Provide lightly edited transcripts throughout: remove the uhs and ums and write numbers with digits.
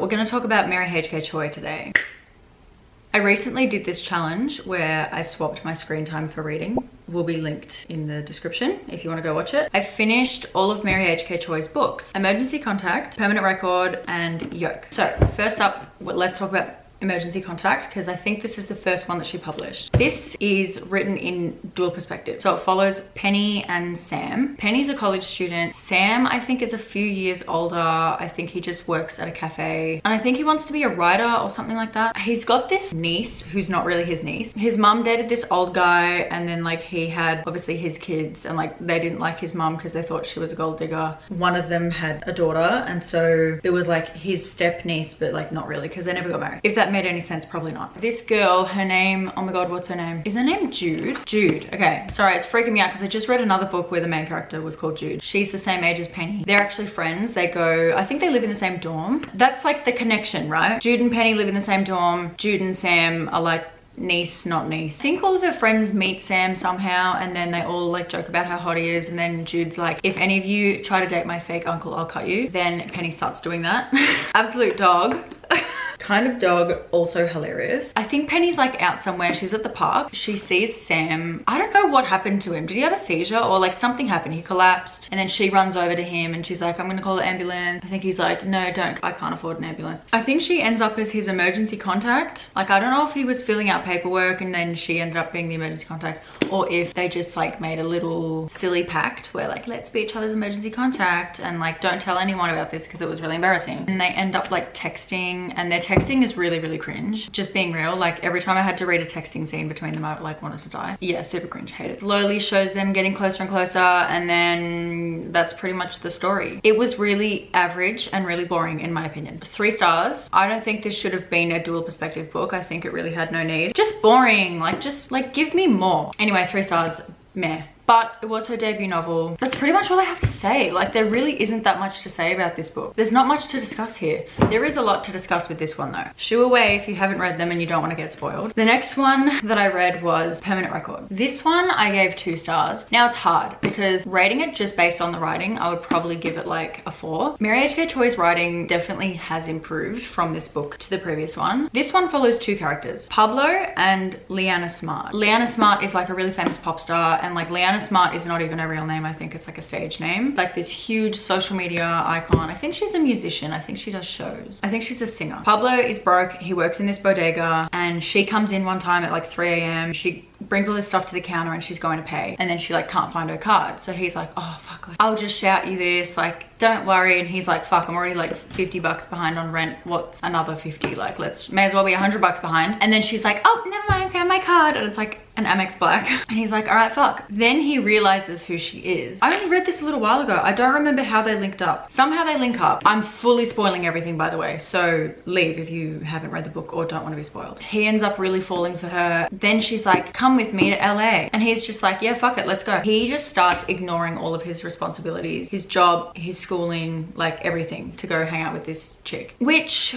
We're going to talk about Mary H.K Choi today. I recently did this challenge where I swapped my screen time for reading. Will be linked in the description if you want to go watch it. I finished all of Mary H.K Choi's books: Emergency Contact, Permanent Record, and Yolk. So first up, let's talk about Emergency Contact, because I think this is the first one that she published. This is written in dual perspective. So it follows Penny and Sam. Penny's a college student. Sam, I think, is a few years older. I think he just works at a cafe. And I think he wants to be a writer or something like that. He's got this niece who's not really his niece. His mum dated this old guy, and then like he had obviously his kids, and like they didn't like his mum because they thought she was a gold digger. One of them had a daughter, and so it was like his step niece, but like not really, because they never got married. If that made any sense, probably not. This girl, her name, oh my god, what's her name? Is her name Jude? Jude. Okay, sorry, it's freaking me out because I just read another book where the main character was called Jude. She's the same age as Penny. They're actually friends. They go, I think they live in the same dorm. That's like the connection, right? Jude and Penny live in the same dorm. Jude and Sam are like niece, not niece. I think all of her friends meet Sam somehow, and then they all like joke about how hot he is, and then Jude's like, if any of you try to date my fake uncle, I'll cut you. Then Penny starts doing that. Absolute dog. Kind of dog, also hilarious. I think Penny's like out somewhere. She's at the park. She sees Sam. I don't know what happened to him. Did he have a seizure or like something happened? He collapsed, and then she runs over to him and she's like, I'm gonna call the ambulance. I think he's like, no, don't. I can't afford an ambulance. I think she ends up as his emergency contact. Like, I don't know if he was filling out paperwork and then she ended up being the emergency contact, or if they just like made a little silly pact where like, let's be each other's emergency contact and like don't tell anyone about this because it was really embarrassing. And they end up like texting, and their texting is really, really cringe. Just being real, like every time I had to read a texting scene between them, I like wanted to die. Yeah, super cringe, hate it. Slowly shows them getting closer and closer, and then that's pretty much the story. It was really average and really boring in my opinion. 3 stars. I don't think this should have been a dual perspective book. I think it really had no need. Just boring, like just like give me more. Anyway, 3 stars, meh. But it was her debut novel. That's pretty much all I have to say. Like, there really isn't that much to say about this book. There's not much to discuss here. There is a lot to discuss with this one though. Shoo away if you haven't read them and you don't want to get spoiled. The next one that I read was Permanent Record. This one I gave 2 stars. Now it's hard because rating it just based on the writing, I would probably give it like a 4. Mary H.K Choi's writing definitely has improved from this book to the previous one. This one follows 2 characters, Pablo and Leanna Smart. Leanna Smart is like a really famous pop star, and like Leanna Smart is not even a real name. I think it's like a stage name. It's like this huge social media icon. I think she's a musician. I think she does shows. I think she's a singer. Pablo is broke. He works in this bodega, and she comes in one time at like 3 a.m. She brings all this stuff to the counter and she's going to pay, and then she like can't find her card. So he's like, oh fuck, like I'll just shout you this, like don't worry. And he's like, fuck, I'm already like 50 bucks behind on rent. What's another 50? Like may as well be 100 bucks behind. And then she's like, oh never mind, found my card. And it's like an Amex Black. And he's like, all right, fuck. Then he realizes who she is. I only read this a little while ago. I don't remember how they linked up. Somehow they link up. I'm fully spoiling everything, by the way, so leave if you haven't read the book or don't want to be spoiled. He ends up really falling for her. Then she's like, come with me to LA. And he's just like, yeah, fuck it, let's go. He just starts ignoring all of his responsibilities, his job, his schooling, like everything, to go hang out with this chick. Which,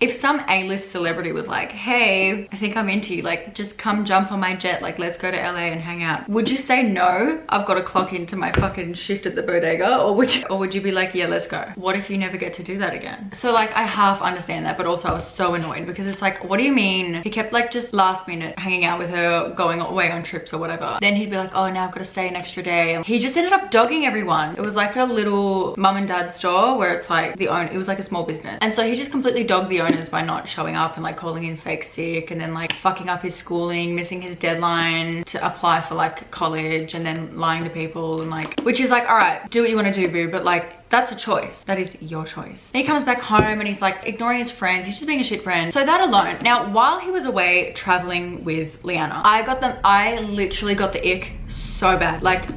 if some A-list celebrity was like, hey, I think I'm into you, like just come jump on my jet, like let's go to LA and hang out, would you say no, I've got to clock into my fucking shift at the bodega? Or would you be like, yeah, let's go? What if you never get to do that again? So like I half understand that, but also I was so annoyed because it's like, what do you mean? He kept like just last minute hanging out with her, going away on trips or whatever. Then he'd be like, oh, now I've got to stay an extra day. He just ended up dogging everyone. It was like a little mum and dad store where it's like it was like a small business, and so he just completely dogged the owners by not showing up and like calling in fake sick, and then like fucking up his schooling, missing his deadline to apply for like college, and then lying to people, and like, which is like, all right, do what you want to do, boo, but like that's a choice. That is your choice. And he comes back home and he's like ignoring his friends. He's just being a shit friend. So that alone. Now, while he was away traveling with Leanna, I literally got the ick so bad. Like,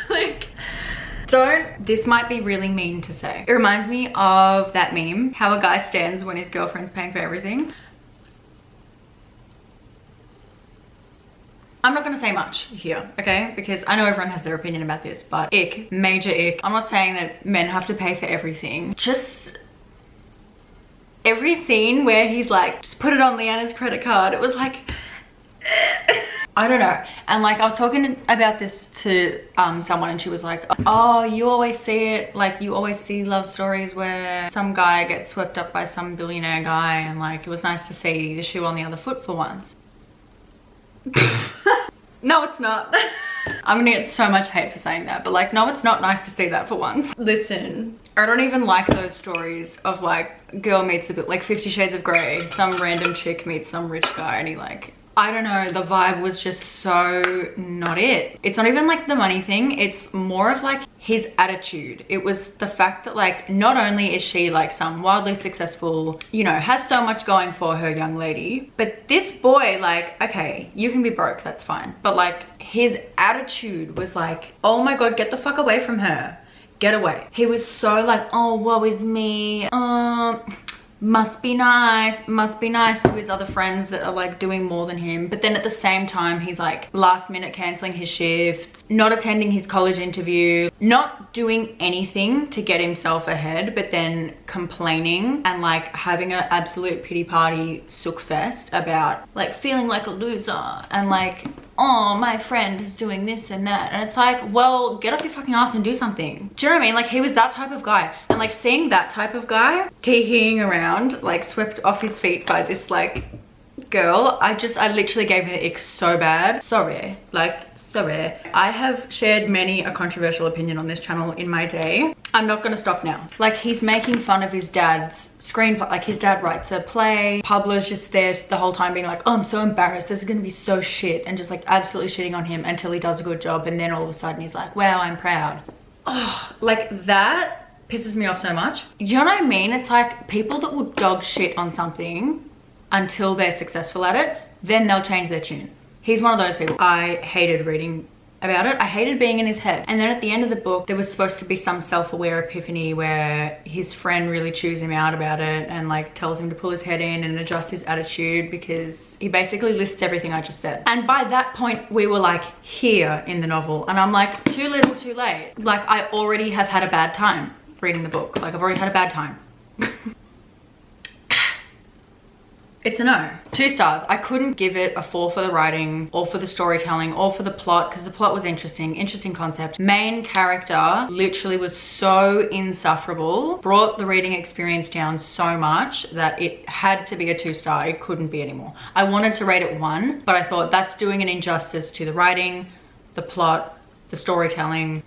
like, this might be really mean to say. It reminds me of that meme, how a guy stands when his girlfriend's paying for everything. I'm not gonna say much here, okay? Because I know everyone has their opinion about this, but ick, major ick. I'm not saying that men have to pay for everything. Just every scene where he's like, just put it on Leanna's credit card, it was like, I don't know. And like I was talking about this to someone and she was like, oh, you always see it, like you always see love stories where some guy gets swept up by some billionaire guy, and like it was nice to see the shoe on the other foot for once. No, it's not. I'm gonna get so much hate for saying that, but like, no, it's not nice to see that for once. Listen, I don't even like those stories of like girl meets a bit like 50 Shades of Grey, some random chick meets some rich guy and he like, I don't know, the vibe was just so not it. It's not even like the money thing, it's more of like his attitude. It was the fact that like, not only is she like some wildly successful, you know, has so much going for her young lady, but this boy, like, okay, you can be broke, that's fine. But like his attitude was like, oh my God, get the fuck away from her. Get away. He was so like, oh, woe is me. Must be nice to his other friends that are like doing more than him. But then at the same time, he's like last minute canceling his shifts, not attending his college interview, not doing anything to get himself ahead, but then complaining and like having an absolute pity party sook fest about like feeling like a loser and like, oh, my friend is doing this and that. And it's like, well, get off your fucking ass and do something. Do you know what I mean? Like he was that type of guy. And like seeing that type of guy teeing around, like swept off his feet by this like girl, I literally gave her the ick so bad. Sorry, like sorry. I have shared many a controversial opinion on this channel in my day. I'm not gonna stop now. Like he's making fun of his dad's screenplay, like his dad writes a play. Pablo's just there the whole time being like, oh, I'm so embarrassed, this is gonna be so shit, and just like absolutely shitting on him until he does a good job, and then all of a sudden he's like, wow, I'm proud. Oh, like that pisses me off so much. You know what I mean? It's like people that will dog shit on something until they're successful at it, then they'll change their tune. He's one of those people. I hated reading about it. I hated being in his head. And then at the end of the book, there was supposed to be some self-aware epiphany where his friend really chews him out about it and like tells him to pull his head in and adjust his attitude, because he basically lists everything I just said. And by that point, we were like here in the novel. And I'm like, too little, too late. Like I already have had a bad time reading the book. Like I've already had a bad time. It's a no. 2 stars. I couldn't give it a 4 for the writing or for the storytelling or for the plot, because the plot was interesting concept. Main character literally was so insufferable, brought the reading experience down so much that it had to be a 2 star. It couldn't be anymore. I wanted to rate it 1, but I thought that's doing an injustice to the writing, the plot, the storytelling.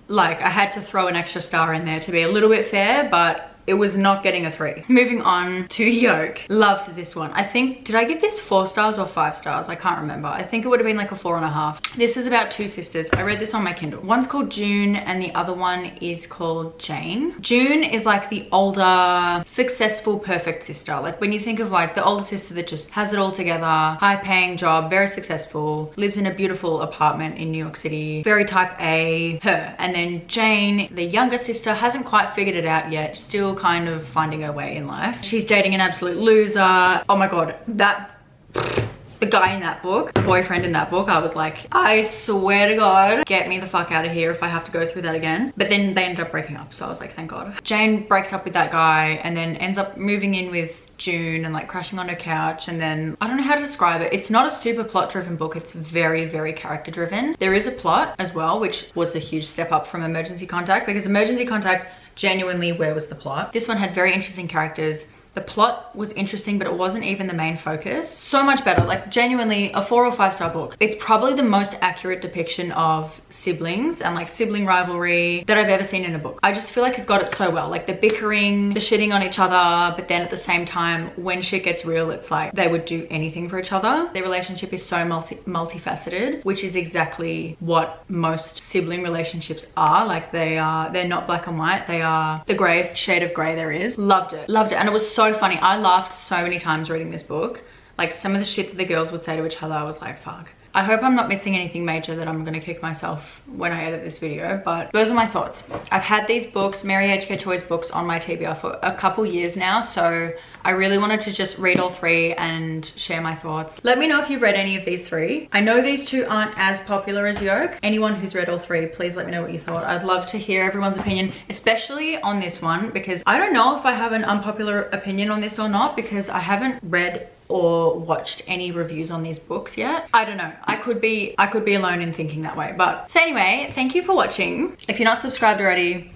Like I had to throw an extra star in there to be a little bit fair, but it was not getting a 3. Moving on to Yolk. Loved this one. I think, did I give this 4 stars or 5 stars? I can't remember. I think it would have been like a 4.5. This is about 2 sisters. I read this on my Kindle. One's called June and the other one is called Jane. June is like the older, successful, perfect sister. Like when you think of like the older sister that just has it all together, high paying job, very successful, lives in a beautiful apartment in New York City, very type A, her. And then Jane, the younger sister, hasn't quite figured it out yet, still kind of finding her way in life. She's dating an absolute loser. Oh my God, the guy in that book, the boyfriend in that book, I was like, I swear to God, get me the fuck out of here if I have to go through that again. But then they ended up breaking up, so I was like, thank God. Jane breaks up with that guy and then ends up moving in with June and like crashing on her couch, and then I don't know how to describe it. It's not a super plot driven book. It's very, very character driven. There is a plot as well, which was a huge step up from Emergency Contact, because Emergency Contact, genuinely, where was the plot? This one had very interesting characters. The plot was interesting, but it wasn't even the main focus. So much better, like genuinely a 4 or 5 star book. It's probably the most accurate depiction of siblings and like sibling rivalry that I've ever seen in a book. I just feel like it got it so well. Like the bickering, the shitting on each other, but then at the same time, when shit gets real, it's like they would do anything for each other. Their relationship is so multifaceted, which is exactly what most sibling relationships are. Like they're not black and white. They are the grayest shade of gray there is. Loved it. And it was so funny. I laughed so many times reading this book. Like some of the shit that the girls would say to each other, I was like, fuck. I hope I'm not missing anything major that I'm gonna kick myself when I edit this video, but those are my thoughts. I've had these books, Mary H.K Choi's books, on my TBR for a couple years now, so I really wanted to just read all 3 and share my thoughts. Let me know if you've read any of these 3. I know these 2 aren't as popular as Yolk. Anyone who's read all 3, please let me know what you thought. I'd love to hear everyone's opinion, especially on this one, because I don't know if I have an unpopular opinion on this or not, because I haven't read or watched any reviews on these books yet. I don't know. I could be alone in thinking that way. But so anyway, thank you for watching. If you're not subscribed already,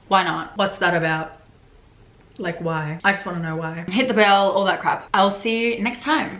why not? What's that about? Like, why? I just want to know why. Hit the bell, all that crap. I'll see you next time.